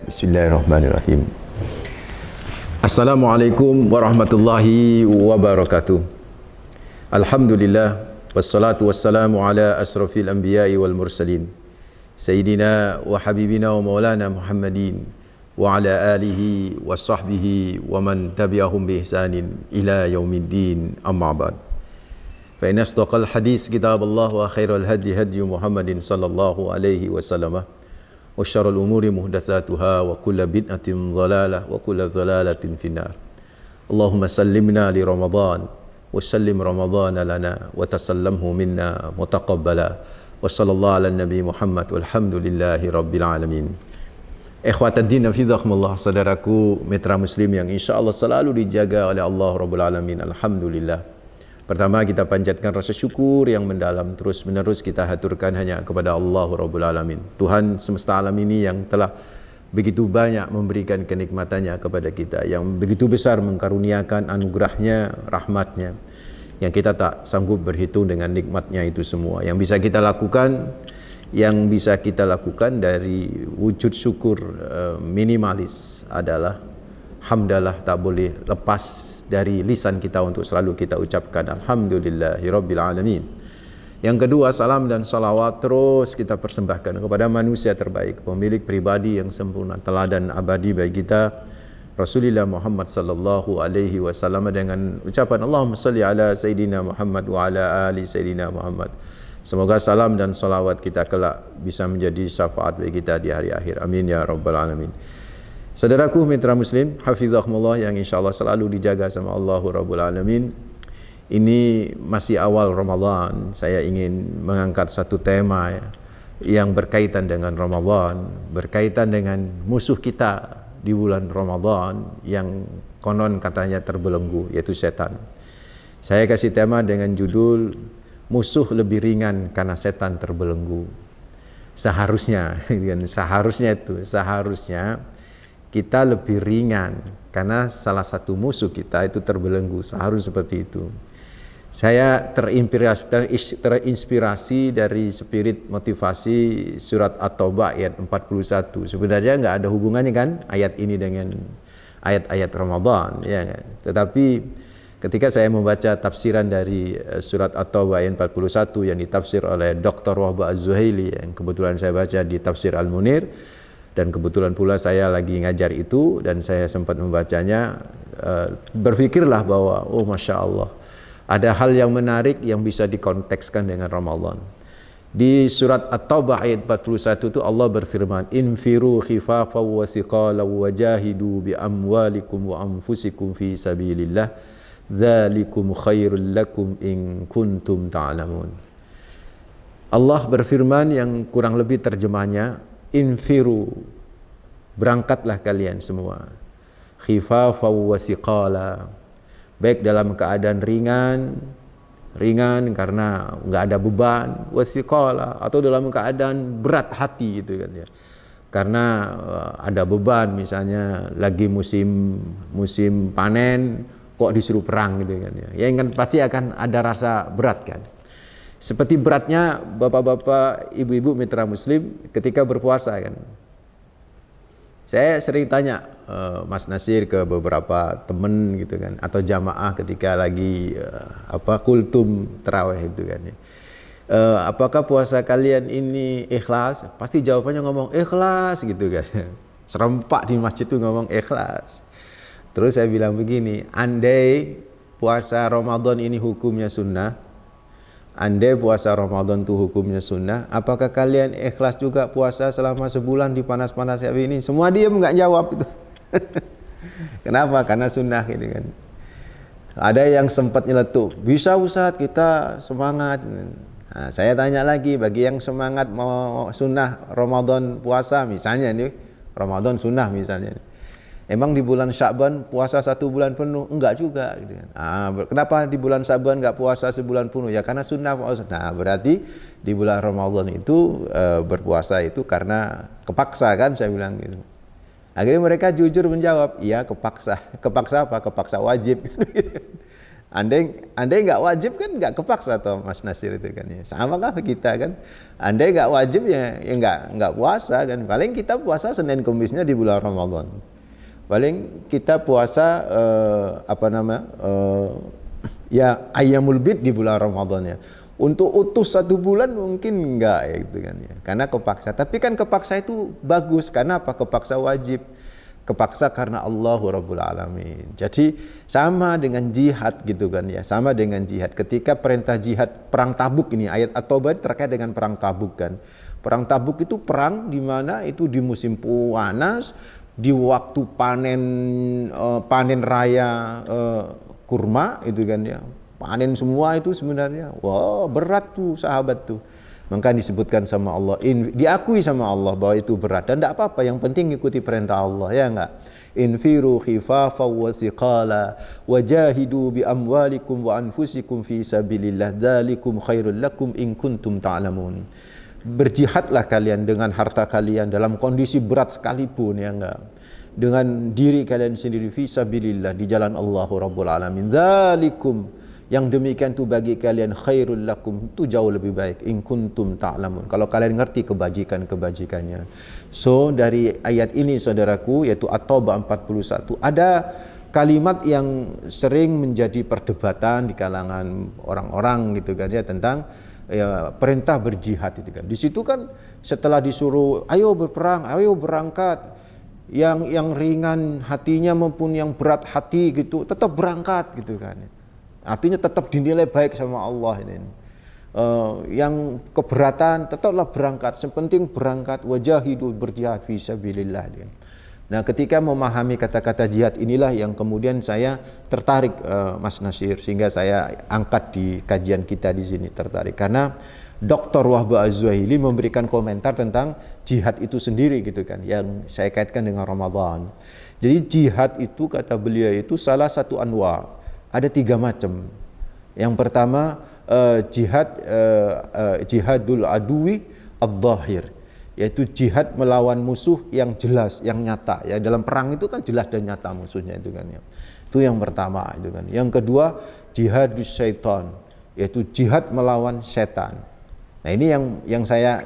Bismillahirrahmanirrahim. Assalamualaikum warahmatullahi wabarakatuh. Alhamdulillah wassalatu wassalamu ala asrafil anbiya'i wal mursalin Sayyidina wa habibina wa maulana Muhammadin wa ala alihi wa sahbihi wa man tabi'ahum bi ihsanin ila yaumiddin, amma ba'd. Fa inna asdaqal hadis kitabullah wa khairal hadi hadi Muhammadin sallallahu alaihi wasallam wa syarrul umuri muhdatsatuha wa kullu bid'atin dhalalah wa kullu dhalalatin finnar. Allahumma sallimna li Ramadan wa sallim Ramadan lana wa tasallamhu minna mutaqabbala wa sallallahu ala nabi Muhammad walhamdulillahi rabbil alamin. Ikhwataddin hafizakumullah, saudaraku mitra muslim yang insyaallah selalu dijaga oleh Allah Rabbul Alamin. Alhamdulillah. Pertama, kita panjatkan rasa syukur yang mendalam, terus menerus kita haturkan hanya kepada Allah Rabbul Alamin, Tuhan semesta alam ini yang telah begitu banyak memberikan kenikmatannya kepada kita, yang begitu besar mengkaruniakan anugerahnya, rahmatnya, yang kita tak sanggup berhitung dengan nikmatnya itu semua. Yang bisa kita lakukan dari wujud syukur minimalis adalah hamdalah, tak boleh lepas dari lisan kita untuk selalu kita ucapkan alhamdulillahirabbil alamin. Yang kedua, salam dan salawat terus kita persembahkan kepada manusia terbaik, pemilik pribadi yang sempurna, teladan abadi bagi kita, Rasulullah Muhammad sallallahu alaihi wasallam, dengan ucapan Allahumma shalli ala sayidina Muhammad wa ala ali sayidina Muhammad. Semoga salam dan salawat kita kelak bisa menjadi syafaat bagi kita di hari akhir. Amin ya rabbal alamin. Saudaraku mitra muslim hafizakumullah yang insyaallah selalu dijaga sama Allah Rabbul Alamin. Ini masih awal Ramadan, saya ingin mengangkat satu tema yang berkaitan dengan Ramadan, berkaitan dengan musuh kita di bulan Ramadan yang konon katanya terbelenggu, yaitu setan. Saya kasih tema dengan judul musuh lebih ringan karena setan terbelenggu. Seharusnya kita lebih ringan karena salah satu musuh kita itu terbelenggu, seharusnya seperti itu. Saya terinspirasi dari spirit motivasi surat At-Taubah ayat 41. Sebenarnya nggak ada hubungannya kan ayat ini dengan ayat-ayat Ramadan, ya kan? Tetapi ketika saya membaca tafsiran dari surat At-Taubah ayat 41 yang ditafsir oleh Dr. Wahbah Az-Zuhaili, yang kebetulan saya baca di tafsir Al-Munir, dan kebetulan pula saya lagi ngajar itu dan saya sempat membacanya, berpikirlah bahwa oh Masya Allah, ada hal yang menarik yang bisa dikontekskan dengan Ramadan. Di surat At-Taubah ayat 41 itu Allah berfirman, infiru khifafa wa siqala wa jahidu bi amwalikum wa anfusikum fi sabilillah dzalikum khairul lakum in kuntum ta'lamun. Allah berfirman yang kurang lebih terjemahnya, infiru, berangkatlah kalian semua, khifafa wa siqala, baik dalam keadaan ringan karena nggak ada beban, wa siqala, atau dalam keadaan berat hati gitu kan ya, karena ada beban, misalnya lagi musim panen kok disuruh perang gitu kan ya, yang kan pasti akan ada rasa berat kan. Seperti beratnya bapak-bapak, ibu-ibu mitra muslim ketika berpuasa kan. Saya sering tanya Mas Nasir ke beberapa temen gitu kan, atau jamaah ketika lagi kultum tarawih itu kan ya. Apakah puasa kalian ini ikhlas? Pasti jawabannya ngomong ikhlas gitu kan. Serempak di masjid itu ngomong ikhlas. Terus saya bilang begini, andai puasa Ramadan ini hukumnya sunnah, andai puasa Ramadan itu hukumnya sunnah, apakah kalian ikhlas juga puasa selama sebulan di panas-panas kayak ini? Semua diam, nggak jawab itu. Kenapa? Karena sunnah gitu kan. Ada yang sempat nyeletuk, bisa Ustaz, kita semangat. Nah, saya tanya lagi, bagi yang semangat mau sunnah Ramadan puasa misalnya nih, Ramadan sunnah misalnya, emang di bulan Sya'ban puasa 1 bulan penuh? Enggak juga gitu kan. Kenapa di bulan Sya'ban enggak puasa sebulan penuh? Ya karena sunnah. Nah, berarti di bulan Ramadan itu berpuasa itu karena kepaksa kan, saya bilang gitu. Akhirnya mereka jujur menjawab, iya kepaksa. Kepaksa apa? Kepaksa wajib. Andai nggak wajib kan nggak kepaksa toh Mas Nasir itu kan ya. Sama kah kita kan? Andai nggak wajib ya nggak puasa kan. Paling kita puasa Senin Kemisnya di bulan Ramadan. Paling kita puasa ya Ayyamul Bid di bulan Ramadan ya. Untuk utuh 1 bulan mungkin enggak ya gitu kan ya. Karena kepaksa. Tapi kan kepaksa itu bagus. Karena apa? Kepaksa wajib. Kepaksa karena Allahu Rabbul Alamin. Jadi sama dengan jihad gitu kan ya. Sama dengan jihad. Ketika perintah jihad perang Tabuk ini, ayat At-Taubah terkait dengan perang Tabuk kan. Perang Tabuk itu perang di mana itu di musim panas, di waktu panen raya kurma itu kan ya. Panen semua itu sebenarnya. Wah, berat tuh sahabat tuh. Maka disebutkan sama Allah, diakui sama Allah bahwa itu berat dan tidak apa-apa, yang penting ikuti perintah Allah, ya enggak? Infiru khifafa wa thiqala wajahidu bi amwalikum wa anfusikum fi sabilillah dzalikum khairul lakum in kuntum ta'lamun. Berjihadlah kalian dengan harta kalian dalam kondisi berat sekalipun, ya enggak? Dengan diri kalian sendiri fi sabilillah di jalan Allahu Rabbul Alamin. Dzalikum, yang demikian itu bagi kalian khairul lakum, itu jauh lebih baik in kuntum ta'lamun, kalau kalian ngerti kebajikannya. So dari ayat ini saudaraku, yaitu At-Taubah 41, ada kalimat yang sering menjadi perdebatan di kalangan orang-orang gitu kan ya, tentang ya, perintah berjihad itu kan. Di situ kan setelah disuruh ayo berperang, ayo berangkat, yang ringan hatinya maupun yang berat hati gitu tetap berangkat gitu kan. Artinya tetap dinilai baik sama Allah ini. Yang keberatan tetaplah berangkat, sepenting berangkat, wajahidu, berjihad fi sabilillah. Nah, ketika memahami kata-kata jihad inilah yang kemudian saya tertarik, Mas Nasir, sehingga saya angkat di kajian kita di sini, tertarik karena Dr. Wahbah Az-Zuhaili memberikan komentar tentang jihad itu sendiri gitu kan, yang saya kaitkan dengan Ramadan. Jadi jihad itu kata beliau itu salah satu anwa. Ada 3 macam. Yang pertama jihadul adui ad-dhahir, yaitu jihad melawan musuh yang jelas, yang nyata. Ya, dalam perang itu kan jelas dan nyata musuhnya itu kan ya. Itu yang pertama itu kan. Yang kedua jihadus syaitan, yaitu jihad melawan setan. Nah, ini yang saya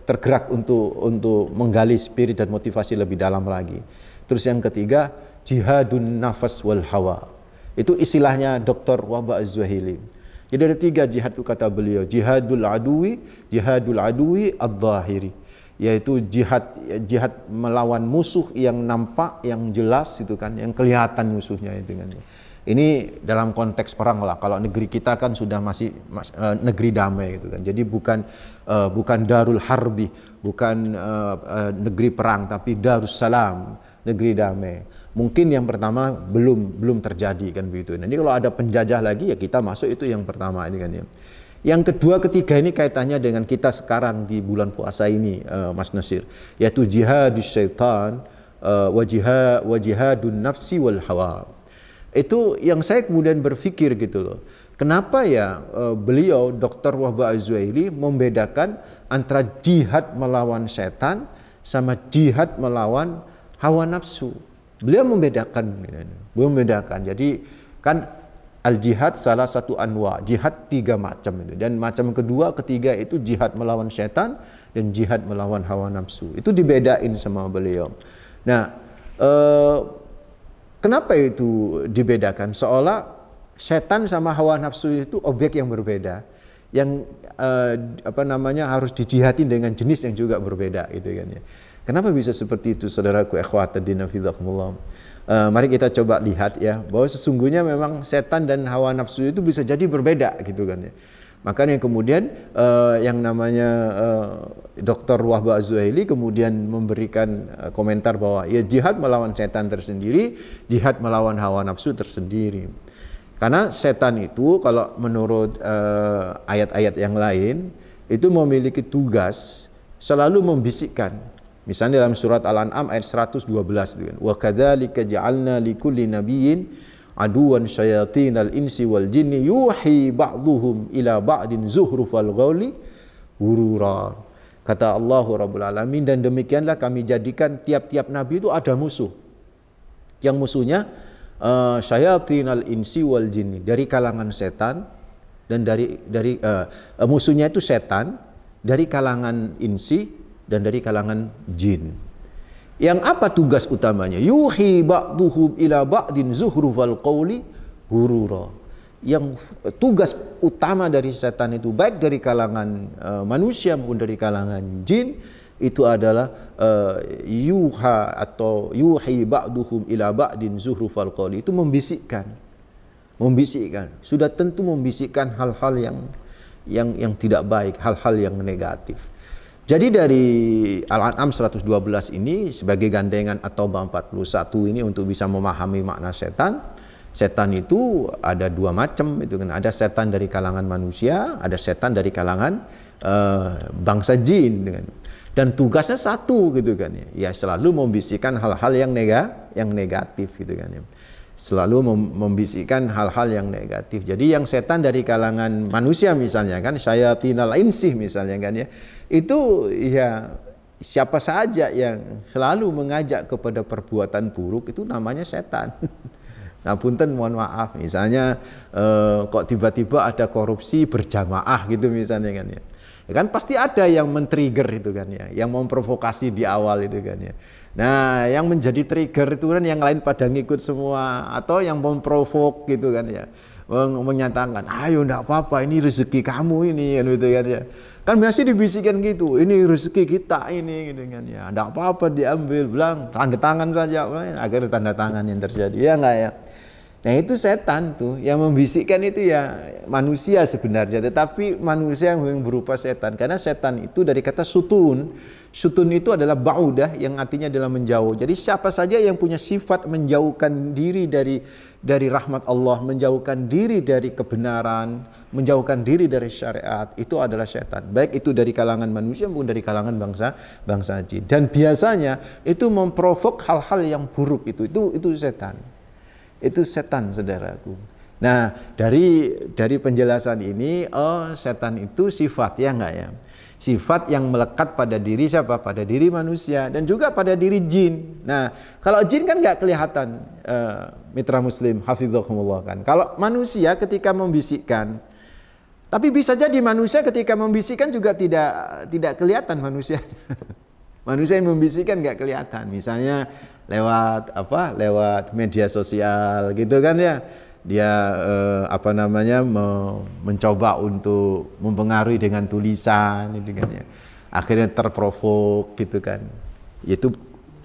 tergerak untuk menggali spirit dan motivasi lebih dalam lagi. Terus yang ketiga jihadun nafas wal hawa. Itu istilahnya Dr. Wahbah Az-Zuhaili. Jadi ada 3 jihad itu kata beliau. Jihadul adui ad-dhahiri, yaitu jihad melawan musuh yang nampak, yang jelas itu kan, yang kelihatan musuhnya itu kan. Ini dalam konteks perang lah. Kalau negeri kita kan sudah masih negeri damai gitu kan. Jadi bukan darul harbi, bukan negeri perang, tapi darussalam, negeri damai. Mungkin yang pertama belum terjadi kan begitu. Nanti kalau ada penjajah lagi ya kita masuk, itu yang pertama ini kan ya. Yang kedua, ketiga ini kaitannya dengan kita sekarang di bulan puasa ini, Mas Nasir, yaitu jihadus syaitan wa jihadun nafsi wal hawa. Itu yang saya kemudian berpikir gitu loh. Kenapa ya beliau Dr. Wahbah Az-Zuhaili membedakan antara jihad melawan setan sama jihad melawan hawa nafsu? Beliau membedakan. Jadi kan al-jihad salah satu anwa, jihad 3 macam itu. Dan macam kedua, ketiga itu jihad melawan setan dan jihad melawan hawa nafsu. Itu dibedain sama beliau. Nah, kenapa itu dibedakan? Seolah setan sama hawa nafsu itu objek yang berbeda, yang harus dijihadin dengan jenis yang juga berbeda gitu kan ya. Kenapa bisa seperti itu, saudaraku ikhwatuddin fillah? Mari kita coba lihat ya, bahwa sesungguhnya memang setan dan hawa nafsu itu bisa jadi berbeda gitu kan ya. Makanya kemudian yang namanya Dr. Wahbah Az-Zuhaili kemudian memberikan komentar bahwa ya jihad melawan setan tersendiri, jihad melawan hawa nafsu tersendiri. Karena setan itu kalau menurut ayat-ayat yang lain itu memiliki tugas selalu membisikkan. Misalnya dalam surat Al-An'am ayat 112 itu kan, wa kadzalika ja'alna likulli nabiyyin aduwan syayatinal insi wal jinni yuhi ba'duhum ila ba'din zuhrufal qawli ghurura. Kata Allah Rabbul Alamin, dan demikianlah kami jadikan tiap-tiap nabi itu ada musuh. Yang musuhnya syayatinal insi wal jinni, dari kalangan setan dan dari musuhnya itu setan, dari kalangan insi dan dari kalangan jin. Yang apa tugas utamanya? Yuhi ba'duhum ila ba'din zuhrufal qawli hurura. Yang tugas utama dari setan itu, baik dari kalangan manusia maupun dari kalangan jin, itu adalah yuha atau yuhi ba'duhum ila ba'din zuhrufal qawli, itu membisikkan, sudah tentu membisikkan hal-hal yang tidak baik, hal-hal yang negatif. Jadi dari Al-An'am 112 ini sebagai gandengan atau 41 ini untuk bisa memahami makna setan. Setan itu ada dua macam, itu kan. Ada setan dari kalangan manusia, ada setan dari kalangan bangsa jin, dan tugasnya satu gitu kan ya, selalu membisikkan hal-hal yang negatif gitu kan ya. Selalu membisikkan hal-hal yang negatif. Jadi yang setan dari kalangan manusia misalnya kan, syayatinal insih misalnya kan ya, itu ya siapa saja yang selalu mengajak kepada perbuatan buruk itu namanya setan. Nah, punten mohon maaf, misalnya kok tiba-tiba ada korupsi berjamaah gitu misalnya kan ya. Ya kan pasti ada yang men-trigger itu kan ya, yang memprovokasi di awal itu kan ya. Nah, yang menjadi trigger itu kan yang lain pada ngikut semua, atau yang memprovok gitu kan ya, menyatakan ayo enggak apa-apa, ini rezeki kamu ini gitu kan ya. Kan biasa dibisikkan gitu, ini rezeki kita ini gitu kan ya, enggak apa-apa diambil, bilang tanda tangan saja, agar tanda tangan yang terjadi, ya enggak ya. Nah, itu setan tuh yang membisikkan itu ya manusia sebenarnya, tetapi manusia yang berupa setan, karena setan itu dari kata sutun. Sutun itu adalah ba'udah yang artinya adalah menjauh. Jadi siapa saja yang punya sifat menjauhkan diri dari rahmat Allah, menjauhkan diri dari kebenaran, menjauhkan diri dari syariat, itu adalah setan. Baik itu dari kalangan manusia maupun dari kalangan bangsa jin. Dan biasanya itu memprovok hal-hal yang buruk, itu setan. Itu setan, saudaraku. Nah, dari penjelasan ini, setan itu sifat, ya enggak ya? Sifat yang melekat pada diri siapa? Pada diri manusia dan juga pada diri jin. Nah, kalau jin kan enggak kelihatan, mitra muslim, hafizakumullah kan. Kalau manusia ketika membisikkan, tapi bisa jadi manusia ketika membisikkan juga tidak kelihatan manusia. Manusia yang membisikkan nggak kelihatan, misalnya lewat media sosial gitu kan ya, dia mencoba untuk mempengaruhi dengan tulisan gitu kan ya, akhirnya terprovok gitu kan, itu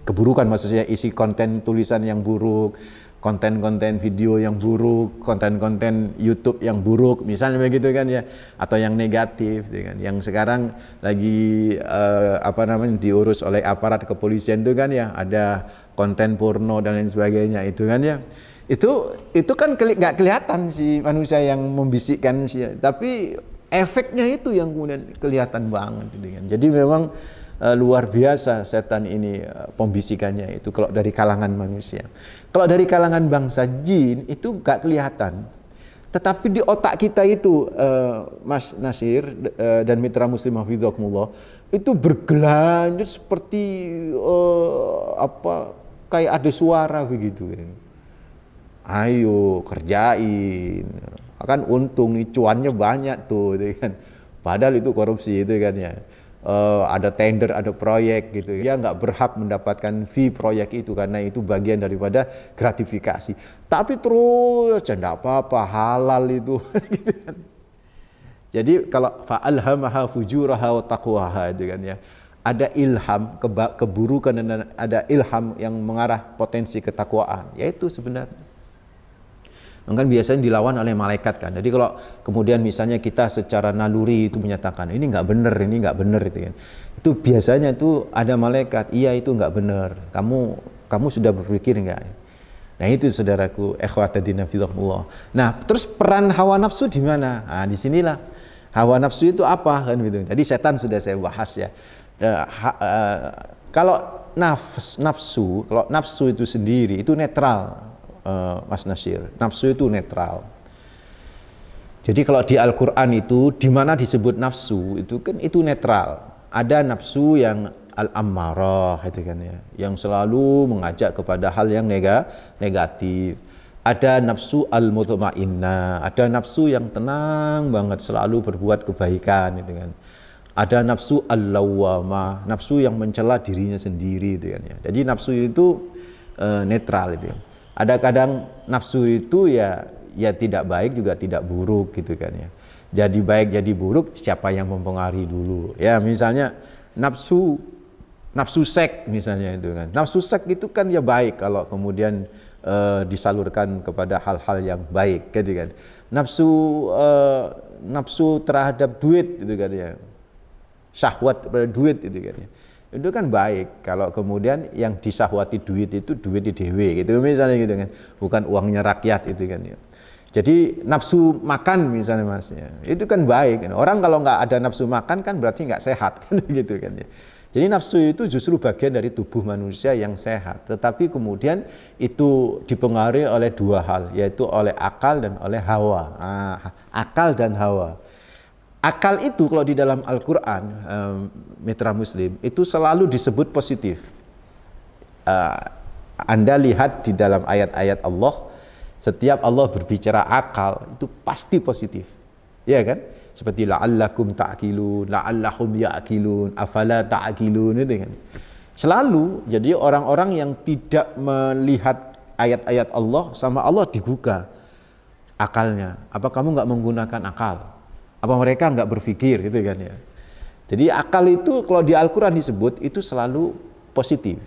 keburukan, maksudnya isi konten tulisan yang buruk, konten-konten video yang buruk, konten-konten YouTube yang buruk, misalnya begitu kan ya, atau yang negatif, gitu kan, yang sekarang lagi diurus oleh aparat kepolisian itu kan ya, ada konten porno dan lain sebagainya itu kan ya, itu kan nggak kelihatan si manusia yang membisikkan sih, tapi efeknya itu yang kemudian kelihatan banget, gitu kan. Jadi memang luar biasa setan ini pembisikannya itu kalau dari kalangan manusia. Kalau dari kalangan bangsa jin itu gak kelihatan, tetapi di otak kita itu Mas Nasir dan mitra muslim hafizakumullah, itu bergelanjut seperti kayak ada suara begitu. Ayo kerjain, akan untung nih, cuannya banyak tuh, gitu kan. Padahal itu korupsi itu kan ya. Ada tender, ada proyek gitu. Dia nggak berhak mendapatkan fee proyek itu karena itu bagian daripada gratifikasi. Tapi terus enggak apa-apa, halal itu. Gitu kan. Jadi kalau fa'alhamaha fujuraha wa taqwaha itu kan ya. Ada ilham keburukan dan ada ilham yang mengarah potensi ketakwaan, yaitu sebenarnya. Kan biasanya dilawan oleh malaikat kan. Jadi kalau kemudian misalnya kita secara naluri itu menyatakan ini nggak benar itu kan. Itu biasanya itu ada malaikat, iya itu nggak benar. Kamu sudah berpikir nggak? Nah itu saudaraku, ikhwatadina fillah. Nah terus peran hawa nafsu di mana? Nah disinilah hawa nafsu itu apa kan gitu. Jadi setan sudah saya bahas ya. Kalau nafsu itu sendiri itu netral. Mas Nasir, nafsu itu netral. Jadi kalau di Al-Quran itu di mana disebut nafsu itu kan itu netral. Ada nafsu yang al-ammarah itu kan ya, yang selalu mengajak kepada hal yang negatif. Ada nafsu al-mutmainnah, ada nafsu yang tenang banget selalu berbuat kebaikan gitu kan. Ada nafsu al-lawwamah, nafsu yang mencela dirinya sendiri gitu kan ya. Jadi nafsu itu netral itu. Ada kadang nafsu itu ya tidak baik juga tidak buruk gitu kan ya. Jadi baik jadi buruk siapa yang mempengaruhi dulu. Ya misalnya nafsu seks misalnya itu kan. Nafsu seks itu kan ya baik kalau kemudian disalurkan kepada hal-hal yang baik gitu kan. Nafsu terhadap duit gitu kan ya. Syahwat pada duit gitu kan ya. Itu kan baik kalau kemudian yang disahwati duit itu duit di dewe gitu misalnya gitu kan. Bukan uangnya rakyat itu kan ya. Jadi nafsu makan misalnya Mas ya. Itu kan baik. Orang kalau nggak ada nafsu makan kan berarti nggak sehat kan gitu kan ya. Jadi nafsu itu justru bagian dari tubuh manusia yang sehat. Tetapi kemudian itu dipengaruhi oleh dua hal, yaitu oleh akal dan oleh hawa. Akal dan hawa. Akal itu kalau di dalam Al-Quran, mitra muslim, itu selalu disebut positif. Anda lihat di dalam ayat-ayat Allah, setiap Allah berbicara akal, itu pasti positif. Ya kan? Seperti la'allakum ta'qilun, la'allahum ya'qilun, afala ta'qilun itu kan. Selalu jadi orang-orang yang tidak melihat ayat-ayat Allah sama Allah digugah akalnya. Apa kamu nggak menggunakan akal? Apa mereka nggak berpikir gitu kan ya. Jadi akal itu kalau di Al-Quran disebut itu selalu positif.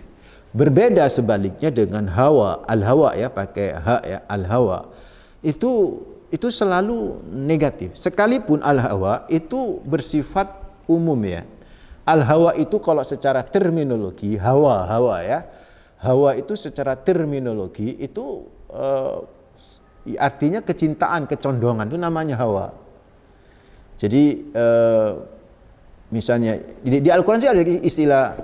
Berbeda sebaliknya dengan hawa, al-hawa ya pakai ha ya, al-hawa. Itu selalu negatif. Sekalipun al-hawa itu bersifat umum ya. Al-hawa itu kalau secara terminologi hawa ya. Hawa itu secara terminologi itu artinya kecintaan, kecondongan itu namanya hawa. Jadi misalnya di Al-Quran sih ada istilah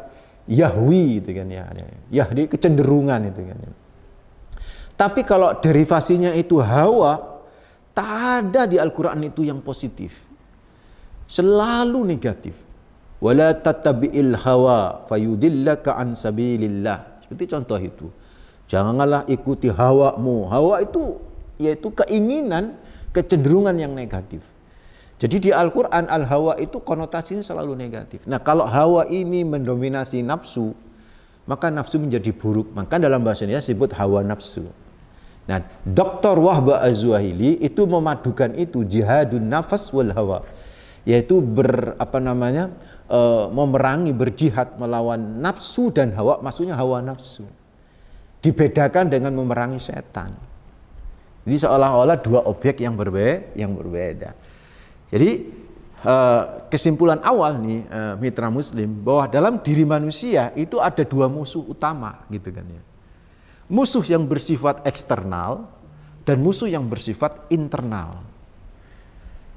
yahwi gitu kan ya. Yahdi kecenderungan itu kan. Tapi kalau derivasinya itu hawa, tak ada di Al-Quran itu yang positif. Selalu negatif. Wala tattabi'il hawa fayudillaka an sabilillah. Seperti contoh itu. Janganlah ikuti hawamu. Hawa itu yaitu keinginan, kecenderungan yang negatif. Jadi di Al-Quran al-hawa itu konotasinya selalu negatif. Nah kalau hawa ini mendominasi nafsu, maka nafsu menjadi buruk. Maka dalam bahasa Indonesia disebut hawa nafsu. Nah, Dr. Wahbah Az-Zuhaili itu memadukan itu jihadun nafas wal hawa, yaitu memerangi, berjihad melawan nafsu dan hawa, maksudnya hawa nafsu. Dibedakan dengan memerangi setan. Jadi seolah-olah dua objek yang berbeda. Jadi kesimpulan awal nih mitra muslim bahwa dalam diri manusia itu ada dua musuh utama gitu kan ya. Musuh yang bersifat eksternal dan musuh yang bersifat internal.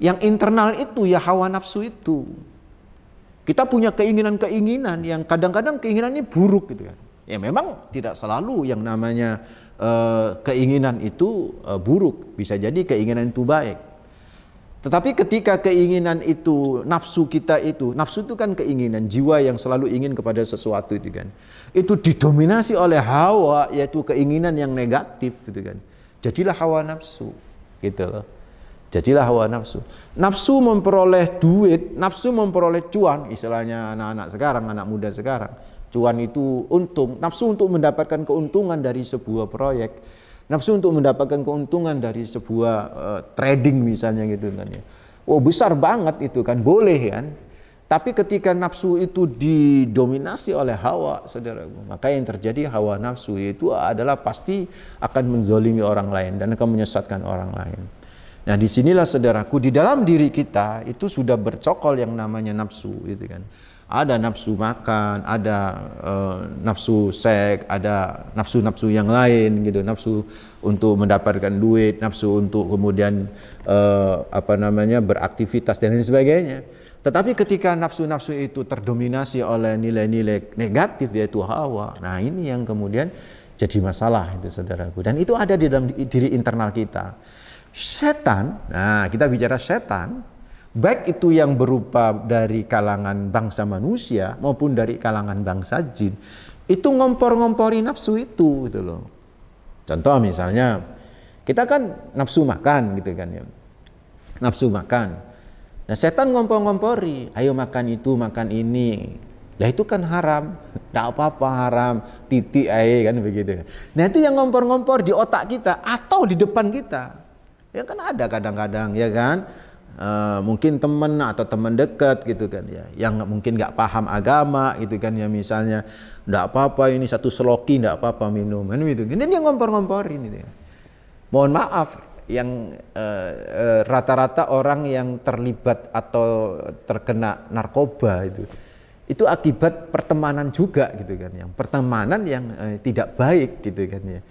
Yang internal itu ya hawa nafsu itu. Kita punya keinginan-keinginan yang kadang-kadang keinginannya buruk gitu kan. Ya memang tidak selalu yang namanya keinginan itu buruk. Bisa jadi keinginan itu baik. Tetapi ketika keinginan itu, nafsu kita itu, nafsu itu kan keinginan, jiwa yang selalu ingin kepada sesuatu itu kan. Itu didominasi oleh hawa, yaitu keinginan yang negatif gitu kan. Jadilah hawa nafsu, gitu loh. Jadilah hawa nafsu. Nafsu memperoleh duit, nafsu memperoleh cuan, istilahnya anak-anak sekarang, anak muda sekarang. Cuan itu untung, nafsu untuk mendapatkan keuntungan dari sebuah proyek. Nafsu untuk mendapatkan keuntungan dari sebuah trading misalnya gitu kan ya. Oh besar banget itu kan, boleh kan. Tapi ketika nafsu itu didominasi oleh hawa, saudaraku, maka yang terjadi hawa nafsu itu adalah pasti akan menzolimi orang lain dan akan menyesatkan orang lain. Nah disinilah saudaraku, di dalam diri kita itu sudah bercokol yang namanya nafsu gitu kan. Ada nafsu makan, ada nafsu seks, ada nafsu-nafsu yang lain gitu, nafsu untuk mendapatkan duit, nafsu untuk kemudian beraktivitas dan lain sebagainya. Tetapi ketika nafsu-nafsu itu terdominasi oleh nilai-nilai negatif yaitu hawa, nah ini yang kemudian jadi masalah itu saudaraku. Dan itu ada di dalam diri internal kita. Setan, nah kita bicara setan, baik itu yang berupa dari kalangan bangsa manusia maupun dari kalangan bangsa jin, itu ngompor-ngompori nafsu itu gitu loh. Contoh misalnya Kita kan nafsu makan gitu kan ya. Nafsu makan. Nah, setan ngompor-ngompori, ayo makan itu, makan ini. Lah itu kan haram. Enggak apa-apa haram, titik aja kan begitu. Nah, itu yang ngompor-ngompor di otak kita atau di depan kita. Ya kan ada kadang-kadang ya kan. Mungkin teman atau teman dekat gitu kan ya, yang mungkin nggak paham agama gitu kan ya, misalnya nggak apa-apa ini satu seloki nggak apa-apa minum kan gitu. Ini dia ngompor-ngomporin gitu ya. Mohon maaf, yang rata-rata orang yang terlibat atau terkena narkoba itu akibat pertemanan juga gitu kan, yang pertemanan yang tidak baik gitu kan ya,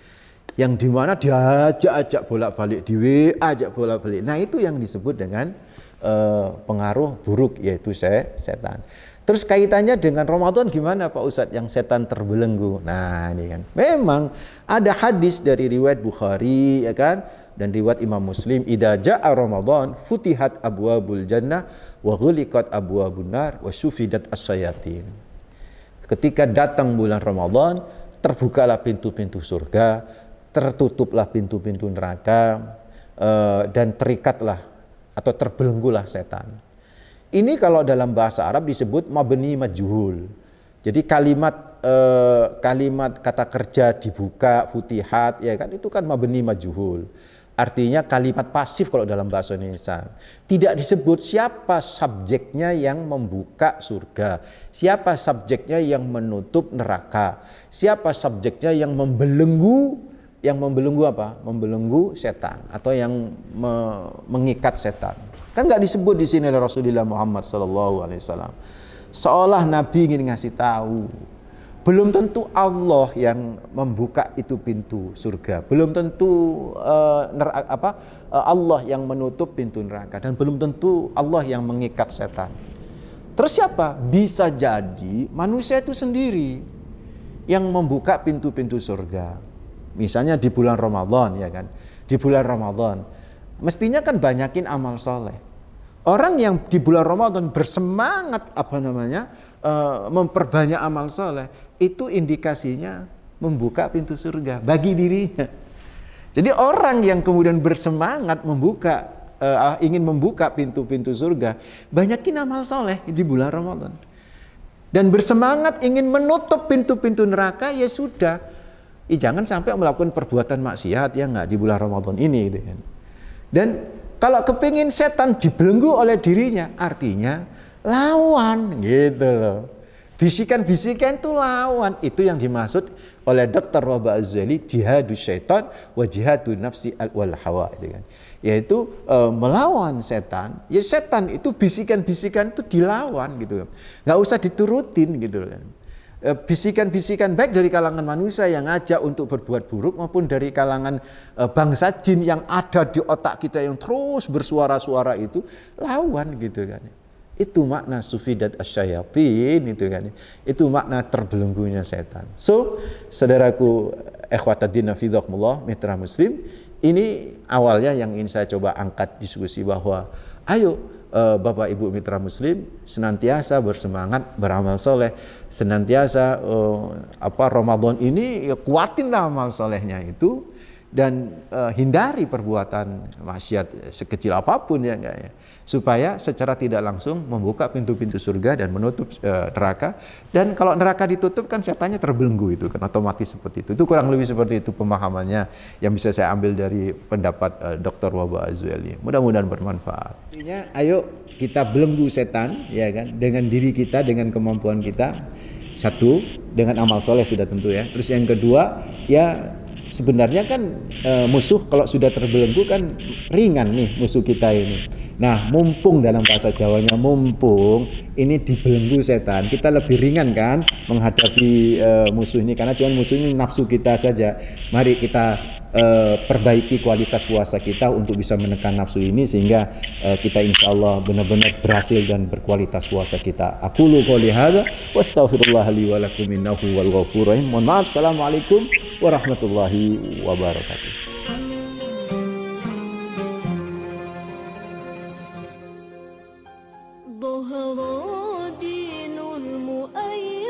yang dimana diajak bolak-balik, di WA ajak bolak-balik. Nah itu yang disebut dengan pengaruh buruk, yaitu setan. Terus kaitannya dengan Ramadan gimana Pak Ustadz yang setan terbelenggu? Nah ini kan, memang ada hadis dari riwayat Bukhari ya kan, dan riwayat Imam Muslim, idza jaa Ramadan futihat abwabul jannah wa ghuliqat abwabun nar wa sufidat as-sayatin. Ketika datang bulan Ramadan, terbukalah pintu-pintu surga, tertutuplah pintu-pintu neraka, dan terikatlah atau terbelenggulah setan. Ini kalau dalam bahasa Arab disebut mabni majhul. Jadi kalimat kata kerja dibuka, futihat ya kan, itu kan mabni majhul. Artinya kalimat pasif kalau dalam bahasa Indonesia. Tidak disebut siapa subjeknya yang membuka surga, siapa subjeknya yang menutup neraka, siapa subjeknya yang membelenggu. Yang membelenggu apa? Membelenggu setan atau yang mengikat setan. Kan nggak disebut di sini oleh Rasulullah Muhammad SAW. Seolah Nabi ingin ngasih tahu, belum tentu Allah yang membuka itu pintu surga, belum tentu Allah yang menutup pintu neraka, dan belum tentu Allah yang mengikat setan. Terus siapa? Bisa jadi manusia itu sendiri yang membuka pintu-pintu surga. Misalnya di bulan Ramadan ya kan, di bulan Ramadan mestinya kan banyakin amal soleh. Orang yang di bulan Ramadan bersemangat memperbanyak amal soleh, itu indikasinya membuka pintu surga bagi dirinya. Jadi orang yang kemudian bersemangat ingin membuka pintu-pintu surga, banyakin amal soleh di bulan Ramadan. Dan bersemangat ingin menutup pintu-pintu neraka, ya sudah. Jangan sampai melakukan perbuatan maksiat ya nggak di bulan Ramadan ini gitu kan. Dan kalau kepingin setan dibelenggu oleh dirinya, artinya lawan gitu loh. Bisikan-bisikan itu lawan. Itu yang dimaksud oleh Dr. Wahbah Az-Zuhaili, jihadus syaitan wa jihadun nafsi wal hawa gitu kan. Yaitu melawan setan. Ya setan itu bisikan-bisikan itu dilawan gitu kan. Nggak usah diturutin gitu kan. Bisikan-bisikan baik dari kalangan manusia yang ngajak untuk berbuat buruk, maupun dari kalangan bangsa jin yang ada di otak kita yang terus bersuara-suara, itu lawan gitu kan. Itu makna sufidat asyayatin itu kan. Itu makna terbelenggunya setan. So, saudaraku ikhwataddin fillah mitra muslim, ini awalnya yang ingin saya coba angkat diskusi, bahwa ayo Bapak Ibu mitra muslim senantiasa bersemangat beramal soleh, senantiasa Ramadan ini ya kuatinlah amal solehnya itu, dan hindari perbuatan maksiat sekecil apapun ya enggak ya, supaya secara tidak langsung membuka pintu-pintu surga dan menutup neraka. Dan kalau neraka ditutup kan setannya terbelenggu, itu kan otomatis seperti itu. Itu kurang lebih seperti itu pemahamannya yang bisa saya ambil dari pendapat Dr. Wahbah Az-Zuhaili. Mudah-mudahan bermanfaat. Artinya ayo kita belenggu setan ya kan, dengan diri kita, dengan kemampuan kita. Satu, dengan amal soleh sudah tentu ya. Terus yang kedua, ya sebenarnya kan musuh kalau sudah terbelenggu kan ringan nih musuh kita ini. Nah, mumpung dalam bahasa Jawanya, mumpung ini dibelenggu setan, kita lebih ringan kan menghadapi musuh ini, karena cuma musuh ini nafsu kita saja. Mari kita perbaiki kualitas puasa kita untuk bisa menekan nafsu ini, sehingga kita insya Allah benar-benar berhasil dan berkualitas puasa kita. Aqulu qouli hadza wa astaghfirullah li wa lakum innahu wal ghafurur rahim. Mohon maaf. Assalamualaikum warahmatullahi wabarakatuh. ظهر دين المؤيد